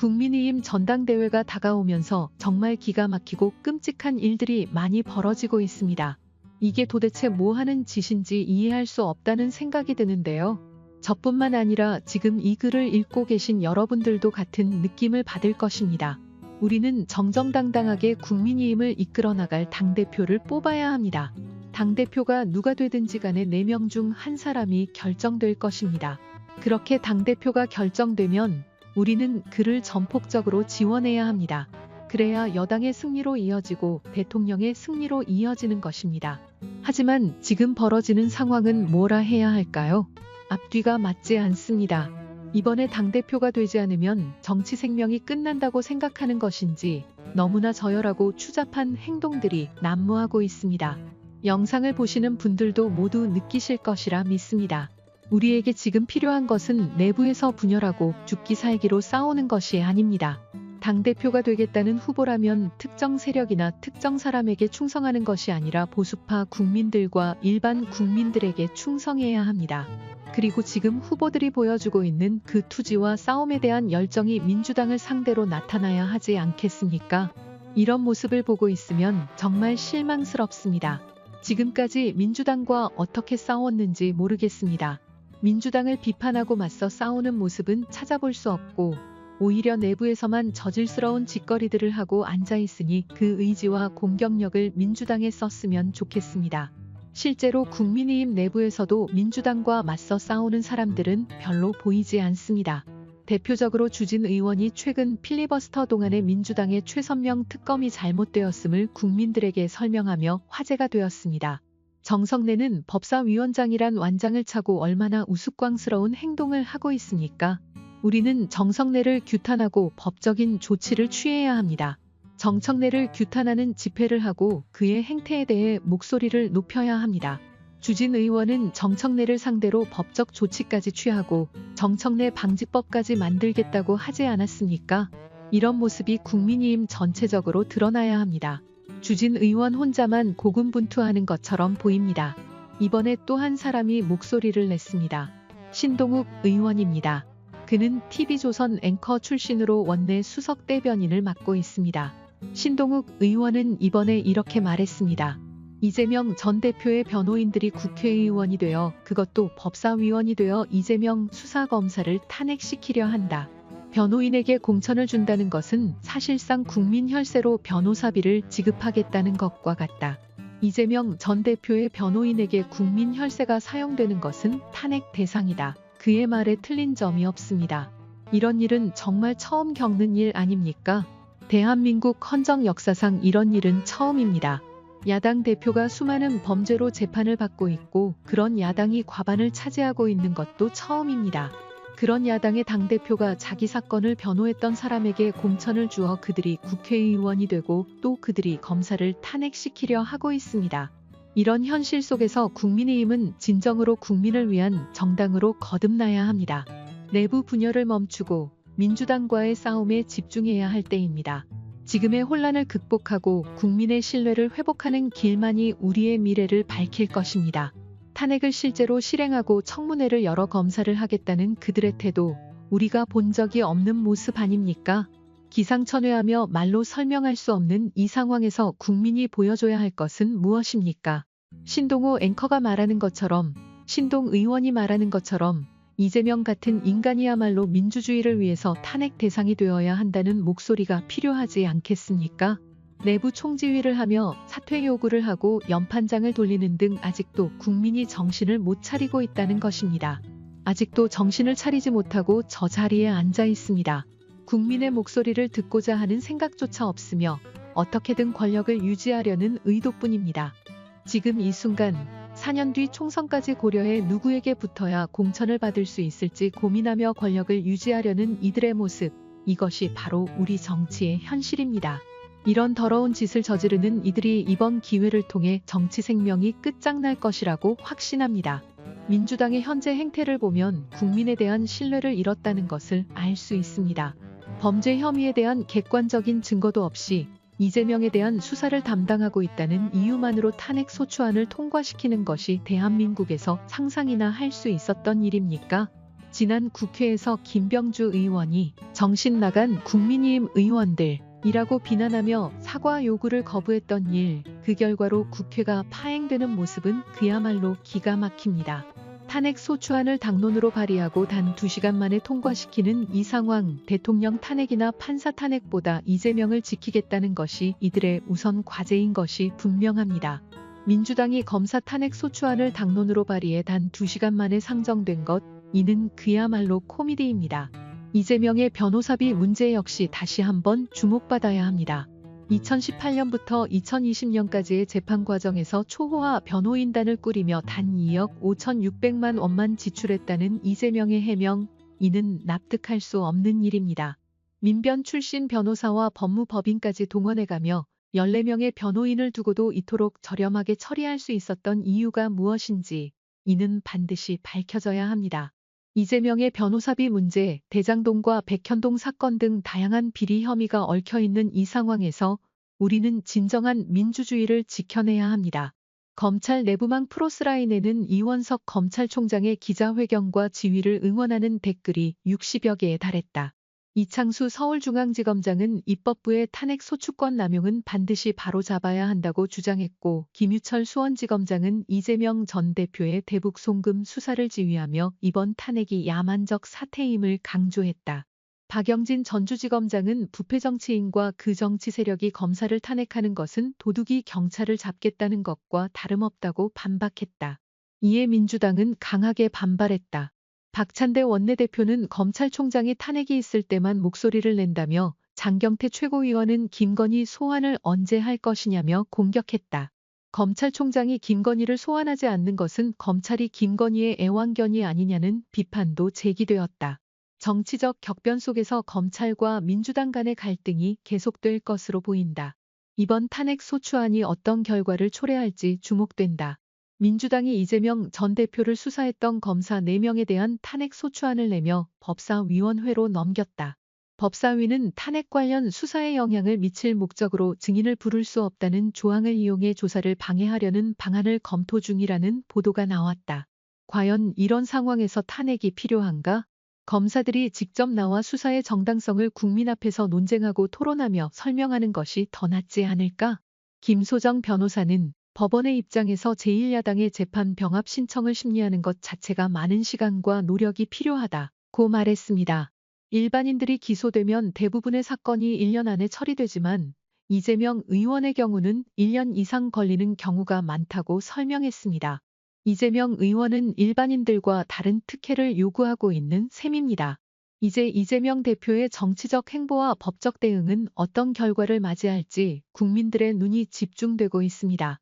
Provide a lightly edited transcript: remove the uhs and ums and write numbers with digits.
국민의힘 전당대회가 다가오면서 정말 기가 막히고 끔찍한 일들이 많이 벌어지고 있습니다. 이게 도대체 뭐 하는 짓인지 이해할 수 없다는 생각이 드는데요. 저뿐만 아니라 지금 이 글을 읽고 계신 여러분들도 같은 느낌을 받을 것입니다. 우리는 정정당당하게 국민의힘을 이끌어 나갈 당대표를 뽑아야 합니다. 당대표가 누가 되든지 간에 4명 중 한 사람이 결정될 것입니다. 그렇게 당대표가 결정되면 우리는 그를 전폭적으로 지원해야 합니다. 그래야 여당의 승리로 이어지고 대통령의 승리로 이어지는 것입니다. 하지만 지금 벌어지는 상황은 뭐라 해야 할까요? 앞뒤가 맞지 않습니다. 이번에 당대표가 되지 않으면 정치 생명이 끝난다고 생각하는 것인지 너무나 저열하고 추잡한 행동들이 난무하고 있습니다. 영상을 보시는 분들도 모두 느끼실 것이라 믿습니다. 우리에게 지금 필요한 것은 내부에서 분열하고 죽기 살기로 싸우는 것이 아닙니다. 당대표가 되겠다는 후보라면 특정 세력이나 특정 사람에게 충성하는 것이 아니라 보수파 국민들과 일반 국민들에게 충성해야 합니다. 그리고 지금 후보들이 보여주고 있는 그 투지와 싸움에 대한 열정이 민주당을 상대로 나타나야 하지 않겠습니까? 이런 모습을 보고 있으면 정말 실망스럽습니다. 지금까지 민주당과 어떻게 싸웠는지 모르겠습니다. 민주당을 비판하고 맞서 싸우는 모습은 찾아볼 수 없고 오히려 내부에서만 저질스러운 짓거리들을 하고 앉아있으니 그 의지와 공격력을 민주당에 썼으면 좋겠습니다. 실제로 국민의힘 내부에서도 민주당과 맞서 싸우는 사람들은 별로 보이지 않습니다. 대표적으로 주진 의원이 최근 필리버스터 동안에 민주당의 최선명 특검이 잘못되었음을 국민들에게 설명하며 화제가 되었습니다. 정성래는 법사위원장이란 완장을 차고 얼마나 우스꽝스러운 행동을 하고 있습니까? 우리는 정성래를 규탄하고 법적인 조치를 취해야 합니다. 정청래를 규탄하는 집회를 하고 그의 행태에 대해 목소리를 높여야 합니다. 주진 의원은 정청래를 상대로 법적 조치까지 취하고 정청래 방지법까지 만들겠다고 하지 않았습니까? 이런 모습이 국민의힘 전체적으로 드러나야 합니다. 주진 의원 혼자만 고군분투하는 것처럼 보입니다. 이번에 또 한 사람이 목소리를 냈습니다. 신동욱 의원입니다. 그는 TV조선 앵커 출신으로 원내 수석 대변인을 맡고 있습니다. 신동욱 의원은 이번에 이렇게 말했습니다. 이재명 전 대표의 변호인들이 국회의원이 되어 그것도 법사위원이 되어 이재명 수사검사를 탄핵시키려 한다. 변호인에게 공천을 준다는 것은 사실상 국민 혈세로 변호사비를 지급하겠다는 것과 같다. 이재명 전 대표의 변호인에게 국민 혈세가 사용되는 것은 탄핵 대상이다. 그의 말에 틀린 점이 없습니다. 이런 일은 정말 처음 겪는 일 아닙니까? 대한민국 헌정 역사상 이런 일은 처음입니다. 야당 대표가 수많은 범죄로 재판을 받고 있고 그런 야당이 과반을 차지하고 있는 것도 처음입니다. 그런 야당의 당대표가 자기 사건을 변호했던 사람에게 공천을 주어 그들이 국회의원이 되고 또 그들이 검사를 탄핵시키려 하고 있습니다. 이런 현실 속에서 국민의힘은 진정으로 국민을 위한 정당으로 거듭나야 합니다. 내부 분열을 멈추고 민주당과의 싸움에 집중해야 할 때입니다. 지금의 혼란을 극복하고 국민의 신뢰를 회복하는 길만이 우리의 미래를 밝힐 것입니다. 탄핵을 실제로 실행하고 청문회를 열어 검사를 하겠다는 그들의 태도, 우리가 본 적이 없는 모습 아닙니까? 기상천외하며 말로 설명할 수 없는 이 상황에서 국민이 보여줘야 할 것은 무엇입니까? 신동호 앵커가 말하는 것처럼, 신동 의원이 말하는 것처럼 이재명 같은 인간이야말로 민주주의를 위해서 탄핵 대상이 되어야 한다는 목소리가 필요하지 않겠습니까? 내부 총지휘를 하며 사퇴 요구를 하고 연판장을 돌리는 등 아직도 국민이 정신을 못 차리고 있다는 것입니다. 아직도 정신을 차리지 못하고 저 자리에 앉아 있습니다. 국민의 목소리를 듣고자 하는 생각조차 없으며 어떻게든 권력을 유지하려는 의도뿐입니다. 지금 이 순간 4년 뒤 총선까지 고려해 누구에게 붙어야 공천을 받을 수 있을지 고민하며 권력을 유지하려는 이들의 모습, 이것이 바로 우리 정치의 현실입니다. 이런 더러운 짓을 저지르는 이들이 이번 기회를 통해 정치 생명이 끝장날 것이라고 확신합니다. 민주당의 현재 행태를 보면 국민에 대한 신뢰를 잃었다는 것을 알 수 있습니다. 범죄 혐의에 대한 객관적인 증거도 없이 이재명에 대한 수사를 담당하고 있다는 이유만으로 탄핵 소추안을 통과시키는 것이 대한민국에서 상상이나 할 수 있었던 일입니까? 지난 국회에서 김병주 의원이 정신 나간 국민의힘 의원들이라고 비난하며 사과 요구를 거부했던 일, 그 결과로 국회가 파행되는 모습은 그야말로 기가 막힙니다. 탄핵 소추안을 당론으로 발의하고 단 2시간 만에 통과시키는 이 상황, 대통령 탄핵이나 판사 탄핵보다 이재명을 지키겠다는 것이 이들의 우선 과제인 것이 분명합니다. 민주당이 검사 탄핵 소추안을 당론으로 발의해 단 2시간 만에 상정된 것, 이는 그야말로 코미디입니다. 이재명의 변호사비 문제 역시 다시 한번 주목받아야 합니다. 2018년부터 2020년까지의 재판 과정에서 초호화 변호인단을 꾸리며 단 2억 5,600만 원만 지출했다는 이재명의 해명, 이는 납득할 수 없는 일입니다. 민변 출신 변호사와 법무법인까지 동원해가며 14명의 변호인을 두고도 이토록 저렴하게 처리할 수 있었던 이유가 무엇인지, 이는 반드시 밝혀져야 합니다. 이재명의 변호사비 문제, 대장동과 백현동 사건 등 다양한 비리 혐의가 얽혀있는 이 상황에서 우리는 진정한 민주주의를 지켜내야 합니다. 검찰 내부망 프로스라인에는 이원석 검찰총장의 기자회견과 지휘를 응원하는 댓글이 60여 개에 달했다. 이창수 서울중앙지검장은 입법부의 탄핵 소추권 남용은 반드시 바로잡아야 한다고 주장했고, 김유철 수원지검장은 이재명 전 대표의 대북 송금 수사를 지휘하며 이번 탄핵이 야만적 사태임을 강조했다. 박영진 전주지검장은 부패 정치인과 그 정치 세력이 검사를 탄핵하는 것은 도둑이 경찰을 잡겠다는 것과 다름없다고 반박했다. 이에 민주당은 강하게 반발했다. 박찬대 원내대표는 검찰총장이 탄핵이 있을 때만 목소리를 낸다며 장경태 최고위원은 김건희 소환을 언제 할 것이냐며 공격했다. 검찰총장이 김건희를 소환하지 않는 것은 검찰이 김건희의 애완견이 아니냐는 비판도 제기되었다. 정치적 격변 속에서 검찰과 민주당 간의 갈등이 계속될 것으로 보인다. 이번 탄핵 소추안이 어떤 결과를 초래할지 주목된다. 민주당이 이재명 전 대표를 수사했던 검사 4명에 대한 탄핵 소추안을 내며 법사위원회로 넘겼다. 법사위는 탄핵 관련 수사에 영향을 미칠 목적으로 증인을 부를 수 없다는 조항을 이용해 조사를 방해하려는 방안을 검토 중이라는 보도가 나왔다. 과연 이런 상황에서 탄핵이 필요한가? 검사들이 직접 나와 수사의 정당성을 국민 앞에서 논쟁하고 토론하며 설명하는 것이 더 낫지 않을까? 김소정 변호사는 법원의 입장에서 제1야당의 재판 병합 신청을 심리하는 것 자체가 많은 시간과 노력이 필요하다고 말했습니다. 일반인들이 기소되면 대부분의 사건이 1년 안에 처리되지만 이재명 의원의 경우는 1년 이상 걸리는 경우가 많다고 설명했습니다. 이재명 의원은 일반인들과 다른 특혜를 요구하고 있는 셈입니다. 이제 이재명 대표의 정치적 행보와 법적 대응은 어떤 결과를 맞이할지 국민들의 눈이 집중되고 있습니다.